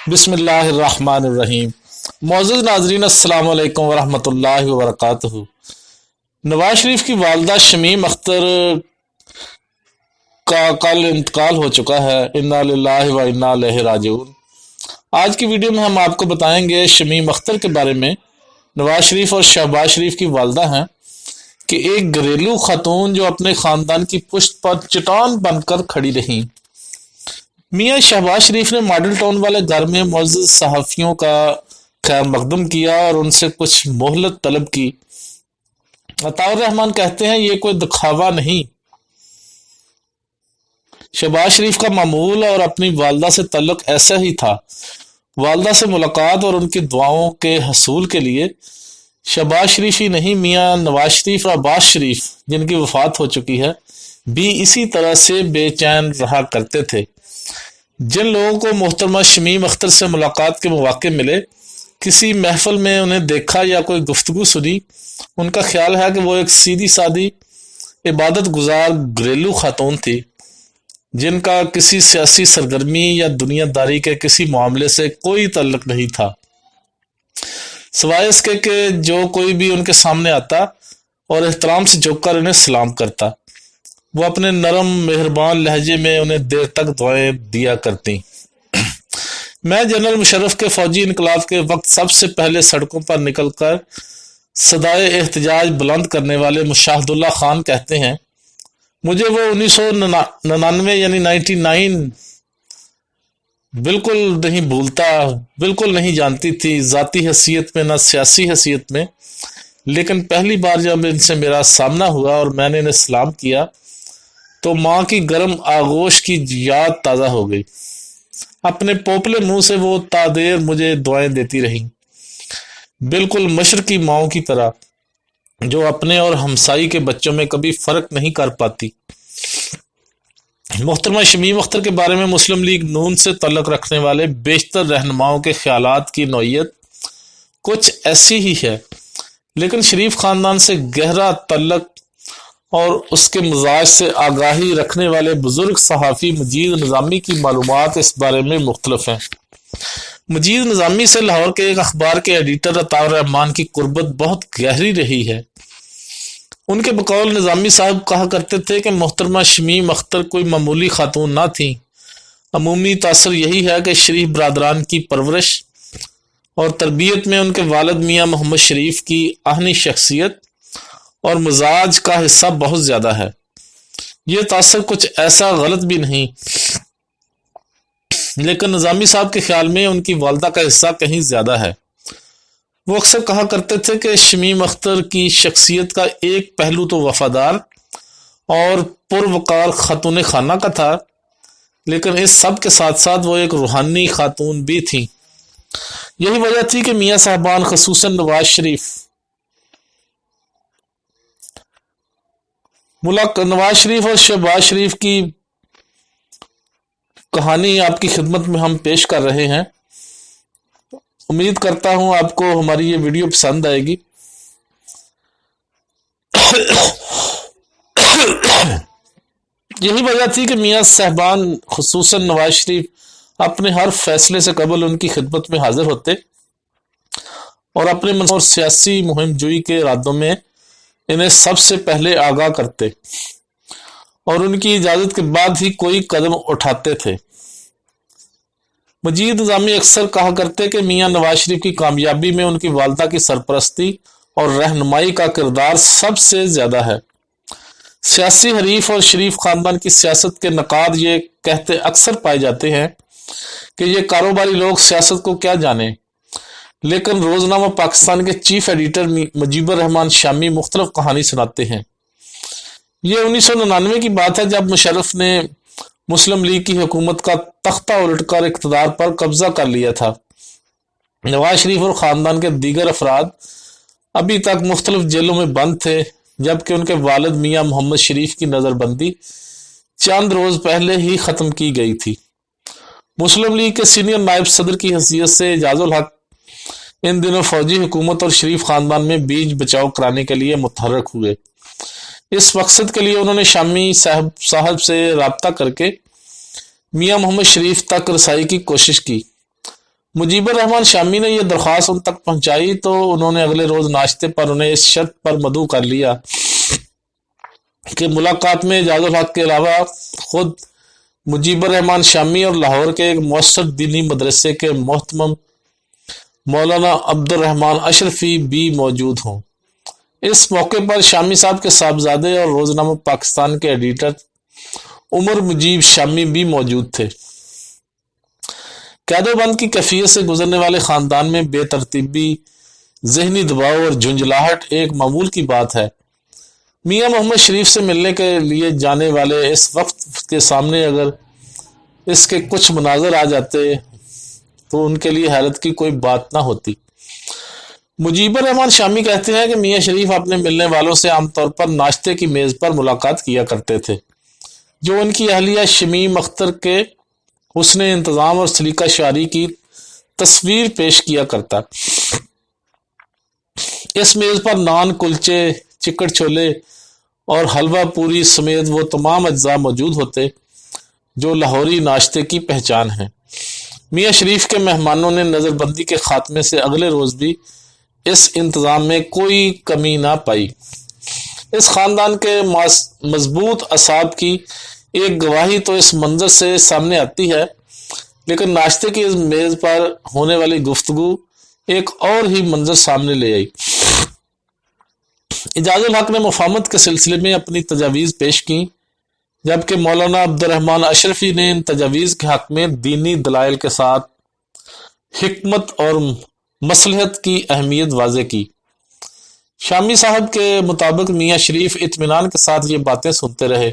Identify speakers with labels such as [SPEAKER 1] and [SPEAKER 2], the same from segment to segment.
[SPEAKER 1] बिस्मिल्लाहिर्रहमानिर्रहीम। मोअज़्ज़ज़ नाज़रीन, अस्सलाम वालेकुम वरहमतुल्लाहि वबरकातुहू। नवाज शरीफ की वालदा शमीम अख्तर का कल इंतकाल हो चुका है। इन्ना लिल्लाहि व इन्ना इलैहि राजिऊन। आज की वीडियो में हम आपको बताएंगे शमीम अख्तर के बारे में। नवाज शरीफ और शहबाज शरीफ की वालदा हैं कि एक घरेलू खातून जो अपने खानदान की पुश्त पर चट्टान बनकर खड़ी रहीं। मियां शहबाज शरीफ ने मॉडल टाउन वाले घर में मुअज़्ज़ज़ सहाफ़ियों का खैर मकदम किया और उनसे कुछ मोहलत तलब की। अताउर रहमान कहते हैं, ये कोई दिखावा नहीं। शहबाज शरीफ का मामूल और अपनी वालदा से तल्लुक ऐसा ही था। वालदा से मुलाकात और उनकी दुआओं के हसूल के लिए शहबाज शरीफ ही नहीं, मियां नवाज शरीफ और अब्बास शरीफ जिनकी वफात हो चुकी है भी इसी तरह से बेचैन रहा करते थे। जिन लोगों को मोहतरमा शमीम अख्तर से मुलाकात के मौके मिले, किसी महफिल में उन्हें देखा या कोई गुफ्तगू सुनी, उनका ख्याल है कि वो एक सीधी सादी इबादत गुजार घरेलू खातून थी जिनका किसी सियासी सरगर्मी या दुनियादारी के किसी मामले से कोई तल्लुक नहीं था, सिवाय इसके कि जो कोई भी उनके सामने आता और एहतराम से झुककर उन्हें सलाम करता, वो अपने नरम मेहरबान लहजे में उन्हें देर तक दुआएं दिया करती। मैं जनरल मुशर्रफ के फौजी इनकलाब के वक्त सबसे पहले सड़कों पर निकलकर सदाए एहतजाज बुलंद करने वाले मुशाहिदुल्लाह खान कहते हैं, मुझे वो 1999 यानी 99 बिल्कुल नहीं भूलता, बिल्कुल नहीं जानती थी, ज़ाती हैसियत में न सियासी हैसियत में। लेकिन पहली बार जब इनसे मेरा सामना हुआ और मैंने इन्हें सलाम किया तो माँ की गर्म आगोश की याद ताज़ा हो गई। अपने पोपले मुंह से वो तादेर मुझे दुआएं देती रहीं, बिल्कुल मशरकी माओं की तरह जो अपने और हमसाई के बच्चों में कभी फर्क नहीं कर पाती। मोहतरमा शमीम अख्तर के बारे में मुस्लिम लीग नून से तल्लुक़ रखने वाले बेशतर रहनुमाओं के ख्यालात की नौइयत कुछ ऐसी ही है, लेकिन शरीफ खानदान से गहरा तल्लुक़ और उसके मिजाज से आगाही रखने वाले बुजुर्ग सहाफ़ी मजीद निज़ामी की मालूमात इस बारे में मुख्तलिफ हैं। मजीद निज़ामी से लाहौर के एक अखबार के एडिटर अताउर रहमान की कुर्बत बहुत गहरी रही है। उनके बकौल निज़ामी साहब कहा करते थे कि मोहतरमा शमीम अख्तर कोई मामूली खातून ना थी। अमूमी तासर यही है कि शरीफ बरादरान की परवरिश और तरबियत में उनके वालिद मियाँ मोहम्मद शरीफ की आहनी शख्सियत और मिजाज का हिस्सा बहुत ज्यादा है। ये तासर कुछ ऐसा गलत भी नहीं, लेकिन निज़ामी साहब के ख्याल में उनकी वालदा का हिस्सा कहीं ज्यादा है। वो अक्सर कहा करते थे कि शमीम अख्तर की शख्सियत का एक पहलू तो वफादार और पुरवकार खातून खाना का था, लेकिन इस सब के साथ साथ वो एक रूहानी खातून भी थी। यही वजह थी कि मियाँ साहबान खसूसन नवाज शरीफ नवाज शरीफ और शहबाज शरीफ की कहानी आपकी खिदमत में हम पेश कर रहे हैं। उम्मीद करता हूं आपको हमारी ये वीडियो पसंद आएगी। यही वजह थी कि मियाँ साहबान खुसूसन नवाज शरीफ अपने हर फैसले से कबल उनकी खिदमत में हाजिर होते और अपने मंसूर सियासी मुहिम जुई के इरादों में इन्हें सबसे पहले आगाह करते और उनकी इजाजत के बाद ही कोई कदम उठाते थे। मजीद निज़ामी अक्सर कहा करते कि मियाँ नवाज शरीफ की कामयाबी में उनकी वालदा की सरपरस्ती और रहनुमाई का किरदार सबसे ज्यादा है। सियासी हरीफ और शरीफ खानदान की सियासत के नकाद ये कहते अक्सर पाए जाते हैं कि ये कारोबारी लोग सियासत को क्या जाने, लेकिन रोजनामा पाकिस्तान के चीफ एडिटर मुजीबर रहमान शामी मुख्तलिफ कहानी सुनाते हैं। ये 1999 की बात है जब मुशर्रफ ने मुस्लिम लीग की हुकूमत का तख्ता उलटकर इक़्तिदार पर कब्जा कर लिया था। नवाज शरीफ और ख़ानदान के दीगर अफराद अभी तक मुख्तलिफ जेलों में बंद थे, जबकि उनके वालिद मियाँ मोहम्मद शरीफ की नज़रबंदी चंद रोज पहले ही ख़त्म की गई थी। मुस्लिम लीग के सीनियर नायब सदर की हैसियत से एजाजुल हक इन दिनों फौजी हुकूमत और शरीफ खानदान में बीच बचाव कराने के लिए मुतहर्रिक हुए। इस मकसद के लिए उन्होंने शामी साहब से राब्ता करके मियाँ मोहम्मद शरीफ तक रसाई की कोशिश की, मुजीबर रहमान शामी ने यह दरख्वास्त उन तक पहुंचाई तो उन्होंने अगले रोज नाश्ते पर उन्हें इस शर्त पर मदऊ कर लिया कि मुलाकात में एजाजुल हक के अलावा खुद मुजीबर रहमान शामी और लाहौर के एक मौसर दीनी मदरसे के मोहतरम मौलाना अब्दुर्रहमान अशरफी भी मौजूद हों। इस मौके पर शामी साहब के साहबजादे और रोजनामा पाकिस्तान के एडिटर उमर मुजीब शामी भी मौजूद थे। कैदोबंद की कैफियत से गुजरने वाले खानदान में बेतरतीबी, जहनी दबाव और झुंझलाहट एक मामूल की बात है। मियां मोहम्मद शरीफ से मिलने के लिए जाने वाले इस वक्त के सामने अगर इसके कुछ मनाजर आ जाते तो उनके लिए हैरत की कोई बात ना होती। मुजीबर रहमान शामी कहते हैं कि मियां शरीफ अपने मिलने वालों से आमतौर पर नाश्ते की मेज पर मुलाकात किया करते थे, जो उनकी अहलिया शमीम अख्तर के उसने इंतजाम और सलीका शारी की तस्वीर पेश किया करता। इस मेज पर नान, कुलचे, चिकड़ छोले और हलवा पूरी समेत वो तमाम अज्जा मौजूद होते जो लाहौरी नाश्ते की पहचान है। मियां शरीफ के मेहमानों ने नजरबंदी के खात्मे से अगले रोज भी इस इंतजाम में कोई कमी ना पाई। इस खानदान के मजबूत असाब की एक गवाही तो इस मंजर से सामने आती है, लेकिन नाश्ते की इस मेज पर होने वाली गुफ्तगू एक और ही मंजर सामने ले आई। एजाजुल हक ने मुफाहमत के सिलसिले में अपनी तजावीज़ पेश की, जबकि मौलाना अब्दुर्रहमान अशरफी ने इन तजावीज़ के हक में दीनी दलाइल के साथ हिकमत और मसलहत की अहमियत वाज़े की। शामी साहब के मुताबिक मियां शरीफ इत्मीनान के साथ ये बातें सुनते रहे।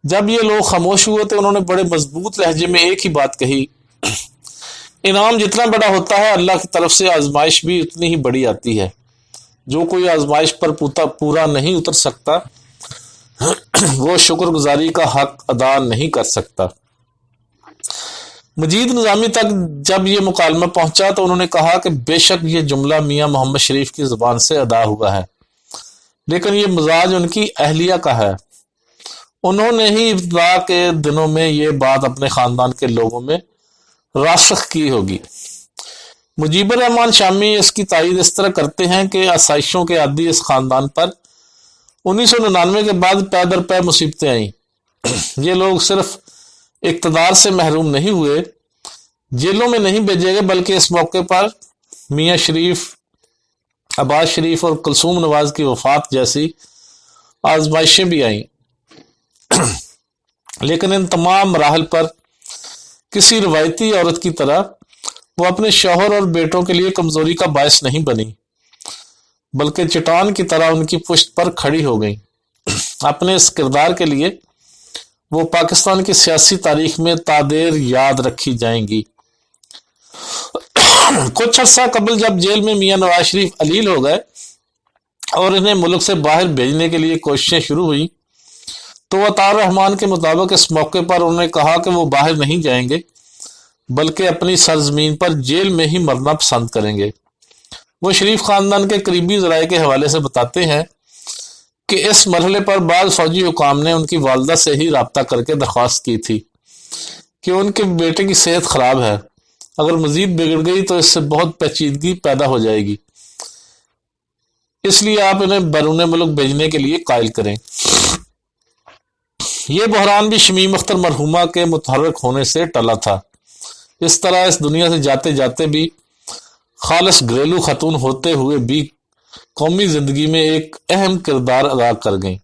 [SPEAKER 1] जब ये लोग खामोश हुए तो उन्होंने बड़े मजबूत लहजे में एक ही बात कही, इनाम जितना बड़ा होता है अल्लाह की तरफ से आजमाइश भी उतनी ही बड़ी आती है। जो कोई आजमाइश पर पूरा नहीं उतर सकता वो शुक्रगुजारी का हक अदा नहीं कर सकता। मजीद निजामी तक जब ये मुकालमा पहुंचा तो उन्होंने कहा कि बेशक ये जुमला मियां मोहम्मद शरीफ की जुबान से अदा हुआ है, लेकिन ये मिजाज उनकी अहलिया का है। उन्होंने ही इब्तिदा के दिनों में ये बात अपने खानदान के लोगों में रासख की होगी। मुजीबर रहमान शामी इसकी तायीद इस तरह करते हैं कि आसाइशों के आदि इस खानदान पर 1999 के बाद पै दर पै मुसीबतें आई। ये लोग सिर्फ इक़्तिदार से महरूम नहीं हुए, जेलों में नहीं भेजे गए, बल्कि इस मौके पर मियां शरीफ, अब्बास शरीफ और कुलसूम नवाज की वफात जैसी आजमाइशें भी आईं। लेकिन इन तमाम मराहल पर किसी रवायती औरत की तरह वो अपने शौहर और बेटों के लिए कमजोरी का बायस नहीं बनी, बल्कि चट्टान की तरह उनकी पुश्त पर खड़ी हो गई। अपने इस किरदार के लिए वो पाकिस्तान की सियासी तारीख में तादेर याद रखी जाएंगी। कुछ अर्सा कबल जब जेल में मियां नवाज शरीफ अलील हो गए और इन्हें मुल्क से बाहर भेजने के लिए कोशिशें शुरू हुई तो अतार रहमान के मुताबिक इस मौके पर उन्होंने कहा कि वो बाहर नहीं जाएंगे, बल्कि अपनी सरजमीन पर जेल में ही मरना पसंद करेंगे। वो शरीफ खानदान के करीबी ज़राए के हवाले से बताते हैं कि इस मरहले पर बाद फौजी हुकाम ने उनकी वालदा से ही राब्ता करके दरख्वास्त की थी कि उनके बेटे की सेहत खराब है, अगर मजीद बिगड़ गई तो इससे बहुत पेचीदगी पैदा हो जाएगी, इसलिए आप इन्हें बैरून मुल्क भेजने के लिए कायल करें। यह बहरान भी शमीम अख्तर मरहुमा के मुतहर्रिक होने से टला था। इस तरह इस दुनिया से जाते जाते भी खालिस घरेलू खतून होते हुए भी कौमी जिंदगी में एक अहम किरदार अदा कर गई।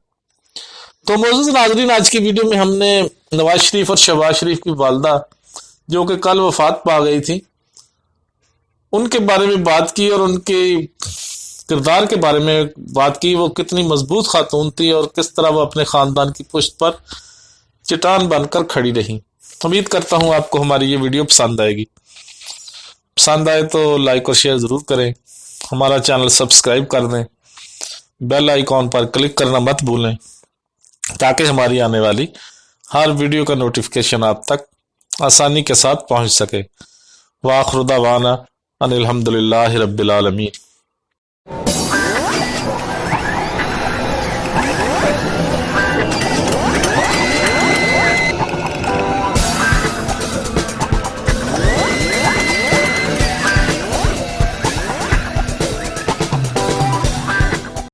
[SPEAKER 1] तो मोअज़्ज़िज़ नाज़रीन, आज की वीडियो में हमने नवाज शरीफ और शहबाज शरीफ की वालदा जो कि कल वफात पा गई थी उनके बारे में बात की और उनके किरदार के बारे में बात की। वो कितनी मजबूत खातून थी और किस तरह वो अपने खानदान की पुश्त पर चट्टान बनकर खड़ी रही। उम्मीद करता हूँ आपको हमारी ये वीडियो पसंद आएगी। पसंद आए तो लाइक और शेयर ज़रूर करें, हमारा चैनल सब्सक्राइब कर दें, बेल आइकॉन पर क्लिक करना मत भूलें ताकि हमारी आने वाली हर वीडियो का नोटिफिकेशन आप तक आसानी के साथ पहुंच सके। व आखिर दावाना अनिल हम्दुलिल्लाहि रब्बिल आलमीन।